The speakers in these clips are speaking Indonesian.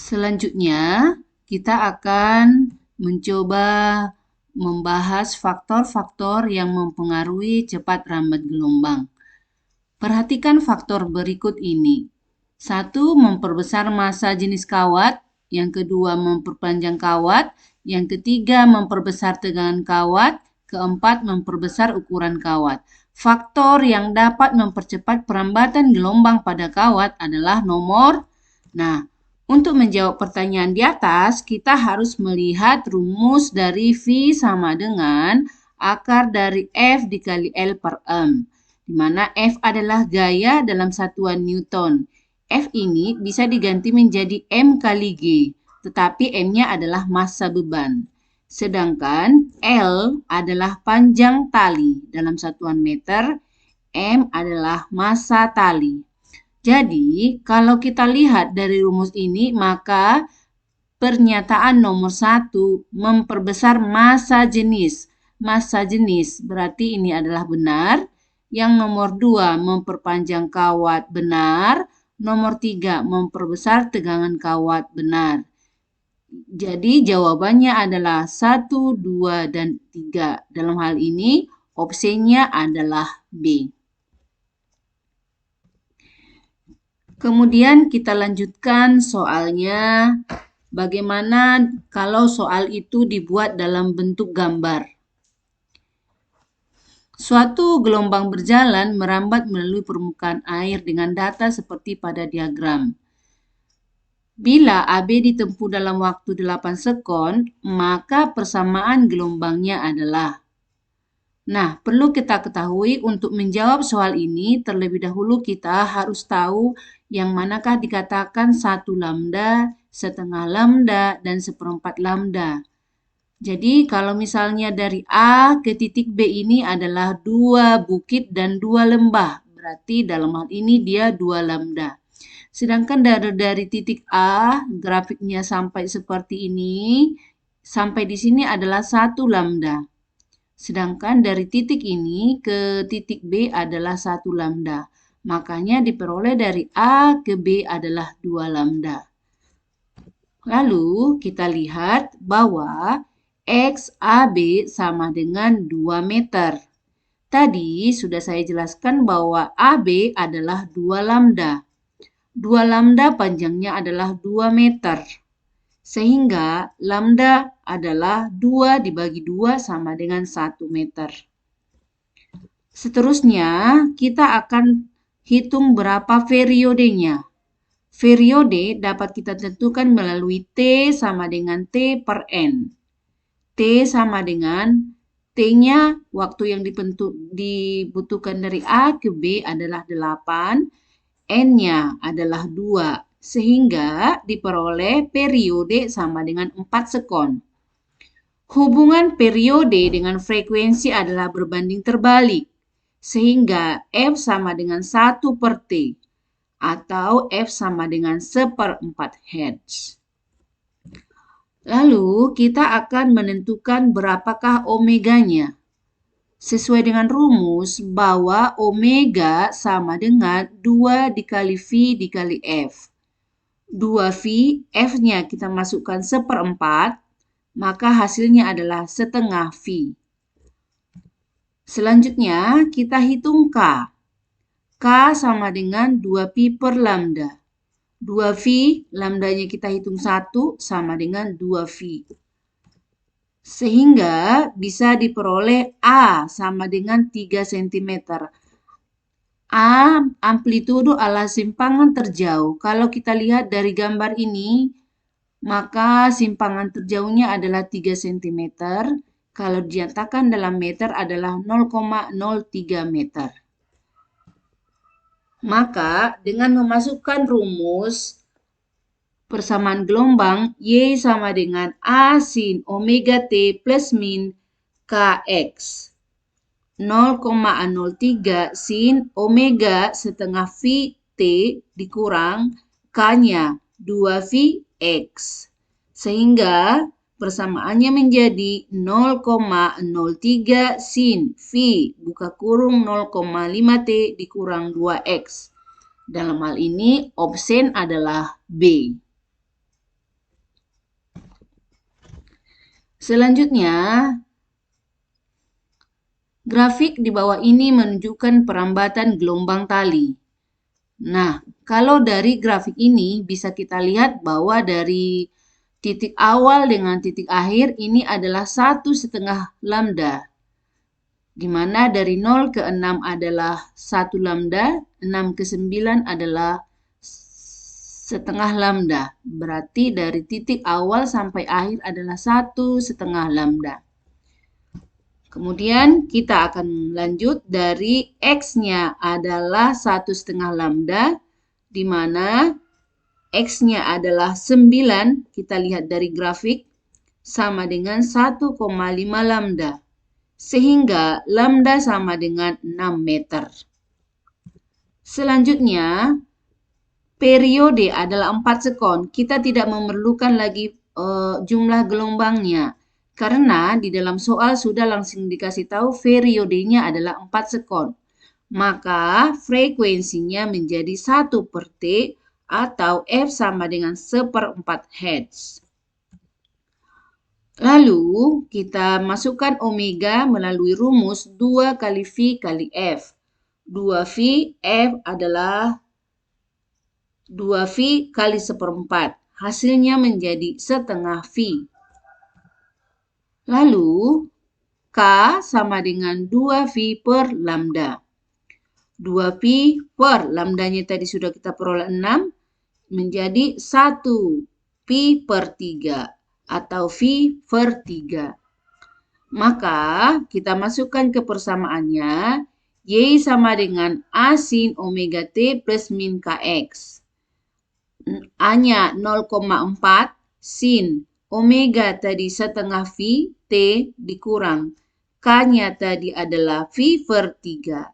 Selanjutnya, kita akan mencoba membahas faktor-faktor yang mempengaruhi cepat rambat gelombang. Perhatikan faktor berikut ini. 1. Memperbesar massa jenis kawat. Yang kedua, memperpanjang kawat. Yang ketiga, memperbesar tegangan kawat. Keempat, memperbesar ukuran kawat. Faktor yang dapat mempercepat perambatan gelombang pada kawat adalah nomor. Untuk menjawab pertanyaan di atas, kita harus melihat rumus dari V sama dengan akar dari F dikali L per M, di mana F adalah gaya dalam satuan Newton. F ini bisa diganti menjadi M kali G, tetapi M-nya adalah massa beban. Sedangkan L adalah panjang tali dalam satuan meter, M adalah massa tali. Jadi, kalau kita lihat dari rumus ini, maka pernyataan nomor 1 memperbesar massa jenis. Massa jenis berarti ini adalah benar. Yang nomor 2 memperpanjang kawat benar. Nomor 3 memperbesar tegangan kawat benar. Jadi jawabannya adalah 1, 2, dan 3. Dalam hal ini opsinya adalah B. Kemudian kita lanjutkan soalnya, bagaimana kalau soal itu dibuat dalam bentuk gambar. Suatu gelombang berjalan merambat melalui permukaan air dengan data seperti pada diagram. Bila AB ditempuh dalam waktu 8 sekon, maka persamaan gelombangnya adalah. Perlu kita ketahui untuk menjawab soal ini, terlebih dahulu kita harus tahu yang manakah dikatakan 1 lambda, setengah lambda, dan seperempat lambda. Jadi kalau misalnya dari A ke titik B ini adalah 2 bukit dan 2 lembah, berarti dalam hal ini dia 2 lambda. Sedangkan dari titik A, grafiknya sampai seperti ini, sampai di sini adalah 1 lambda. Sedangkan dari titik ini ke titik B adalah 1 lambda. Makanya diperoleh dari A ke B adalah 2 lambda. Lalu kita lihat bahwa XAB sama dengan 2 meter. Tadi sudah saya jelaskan bahwa AB adalah 2 lambda. 2 lambda panjangnya adalah 2 meter. Sehingga lambda adalah 2 dibagi 2 sama dengan 1 meter. Seterusnya, kita akan hitung berapa periodenya. Periode dapat kita tentukan melalui T sama dengan T per N. T sama dengan T-nya waktu yang dibutuhkan dari A ke B adalah 8, N-nya adalah 2. Sehingga diperoleh periode sama dengan 4 sekon. Hubungan periode dengan frekuensi adalah berbanding terbalik, sehingga F sama dengan 1 per T, atau F sama dengan 1/4 Hz. Lalu kita akan menentukan berapakah omeganya. Sesuai dengan rumus bahwa omega sama dengan 2 dikali V dikali F. 2V, F-nya kita masukkan 1/4, maka hasilnya adalah setengah V. Selanjutnya, kita hitung K. K sama dengan 2Pi per lambda. 2V, lambdanya kita hitung 1, sama dengan 2V. Sehingga bisa diperoleh A sama dengan 3 cm. A, amplitudo ala simpangan terjauh. Kalau kita lihat dari gambar ini, maka simpangan terjauhnya adalah 3 cm. Kalau dinyatakan dalam meter adalah 0,03 meter. Maka dengan memasukkan rumus persamaan gelombang, Y sama dengan A sin omega T plus min Kx. 0,03 sin omega setengah V T dikurang K-nya 2Vx. Sehingga persamaannya menjadi 0,03 sin V buka kurung 0,5 T dikurang 2X. Dalam hal ini option adalah B. Selanjutnya, grafik di bawah ini menunjukkan perambatan gelombang tali. Nah, kalau dari grafik ini bisa kita lihat bahwa dari titik awal dengan titik akhir ini adalah 1,5 lambda, di mana dari 0 ke 6 adalah 1 lambda, 6 ke 9 adalah setengah lambda. Berarti dari titik awal sampai akhir adalah 1,5 lambda. Kemudian kita akan lanjut dari X-nya adalah 1,5 lambda, di mana X-nya adalah 9, kita lihat dari grafik, sama dengan 1,5 lambda. Sehingga lambda sama dengan 6 meter. Selanjutnya, periode adalah 4 sekon. Kita tidak memerlukan lagi jumlah gelombangnya. Karena di dalam soal sudah langsung dikasih tahu periodenya adalah 4 sekon. Maka frekuensinya menjadi 1/T atau F sama dengan 1/4 Hz. Lalu kita masukkan omega melalui rumus 2 kali V kali F. 2V F adalah 2V kali 1/4. Hasilnya menjadi setengah V. Lalu, K sama dengan 2V per lambda. 2V per lambdanya tadi sudah kita peroleh 6, menjadi 1V per 3 atau V per 3. Maka kita masukkan ke persamaannya, Y sama dengan A sin omega T plus min KX. A-nya 0,4 sin omega tadi setengah V, T dikurang. K-nya tadi adalah V per 3.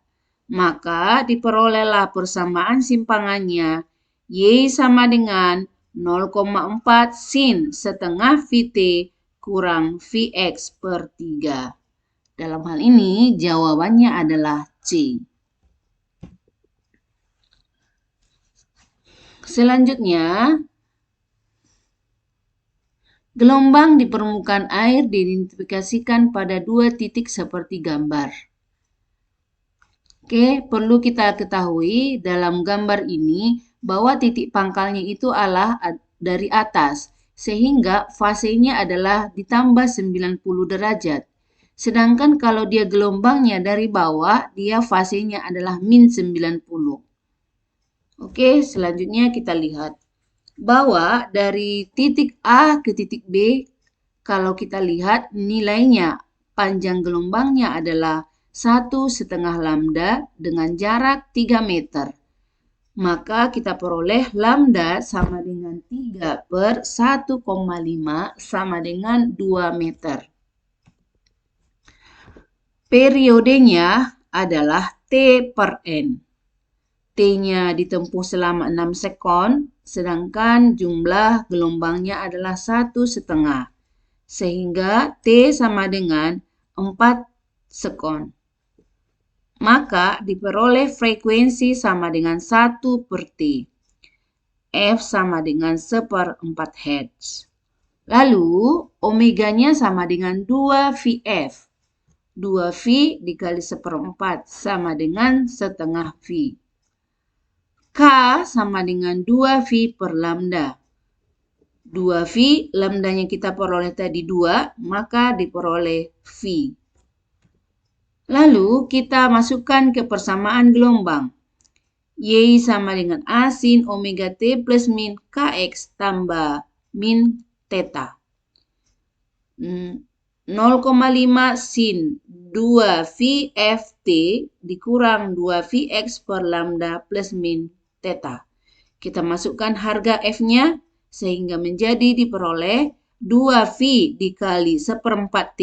Maka diperolehlah persamaan simpangannya Y sama dengan 0,4 sin setengah VT kurang Vx per 3. Dalam hal ini jawabannya adalah C. Selanjutnya, gelombang di permukaan air diidentifikasikan pada 2 titik seperti gambar. Oke, perlu kita ketahui dalam gambar ini bahwa titik pangkalnya itu adalah dari atas, sehingga fasenya adalah ditambah 90 derajat. Sedangkan kalau dia gelombangnya dari bawah, dia fasenya adalah min 90. Oke, selanjutnya kita lihat bahwa dari titik A ke titik B, kalau kita lihat nilainya, panjang gelombangnya adalah 1,5 lambda dengan jarak 3 meter. Maka kita peroleh lambda sama dengan 3 per 1,5 sama dengan 2 meter. Periodenya adalah T per N. T-nya ditempuh selama 6 sekon, sedangkan jumlah gelombangnya adalah 1,5. Sehingga T sama dengan 4 sekon. Maka diperoleh frekuensi sama dengan 1/T. F sama dengan 1/4 Hz. Lalu, omeganya sama dengan 2VF. 2V dikali 1/4 sama dengan setengah V. K sama dengan 2V per lambda. 2V, lambdanya kita peroleh tadi 2, maka diperoleh V. Lalu kita masukkan ke persamaan gelombang. Y sama dengan A sin omega T plus min KX tambah min theta. 0,5 sin 2 VFT dikurang 2 VX per lambda plus min theta. Kita masukkan harga F-nya sehingga menjadi diperoleh 2V dikali 1/4 T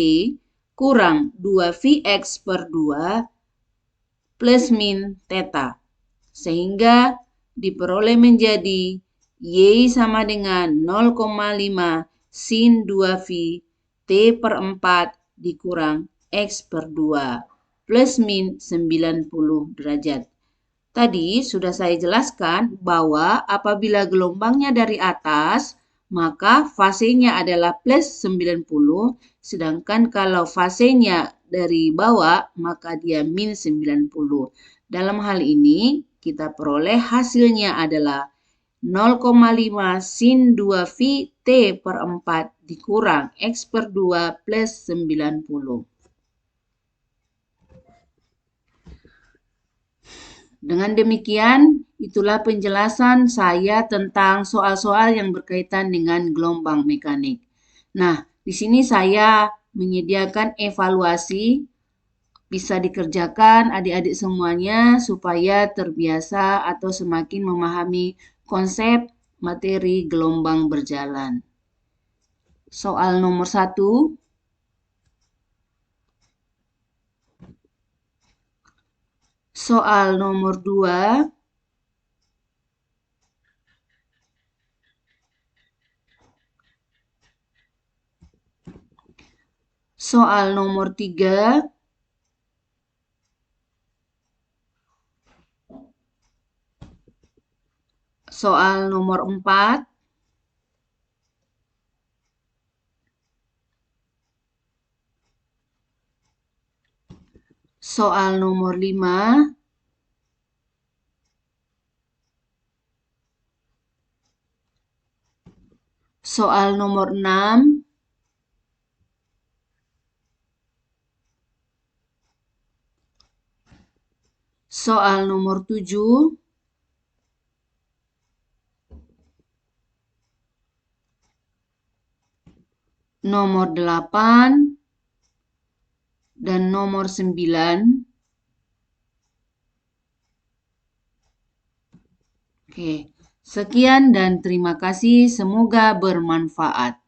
kurang 2Vx per 2 plus min theta. Sehingga diperoleh menjadi Y sama dengan 0,5 sin 2V T per 4 dikurang X per 2 plus min 90 derajat. Tadi sudah saya jelaskan bahwa apabila gelombangnya dari atas, maka fasenya adalah plus 90, sedangkan kalau fasenya dari bawah, maka dia min 90. Dalam hal ini, kita peroleh hasilnya adalah 0,5 sin 2 T per 4 dikurang X per 2 plus 90. Dengan demikian, itulah penjelasan saya tentang soal-soal yang berkaitan dengan gelombang mekanik. Nah, di sini saya menyediakan evaluasi bisa dikerjakan adik-adik semuanya supaya terbiasa atau semakin memahami konsep materi gelombang berjalan. Soal nomor 1. Soal nomor 2. Soal nomor 3. Soal nomor 4. Soal nomor 5. Soal nomor 6. Soal nomor 7. Nomor 8. Dan nomor 9. Oke, sekian dan terima kasih. Semoga bermanfaat.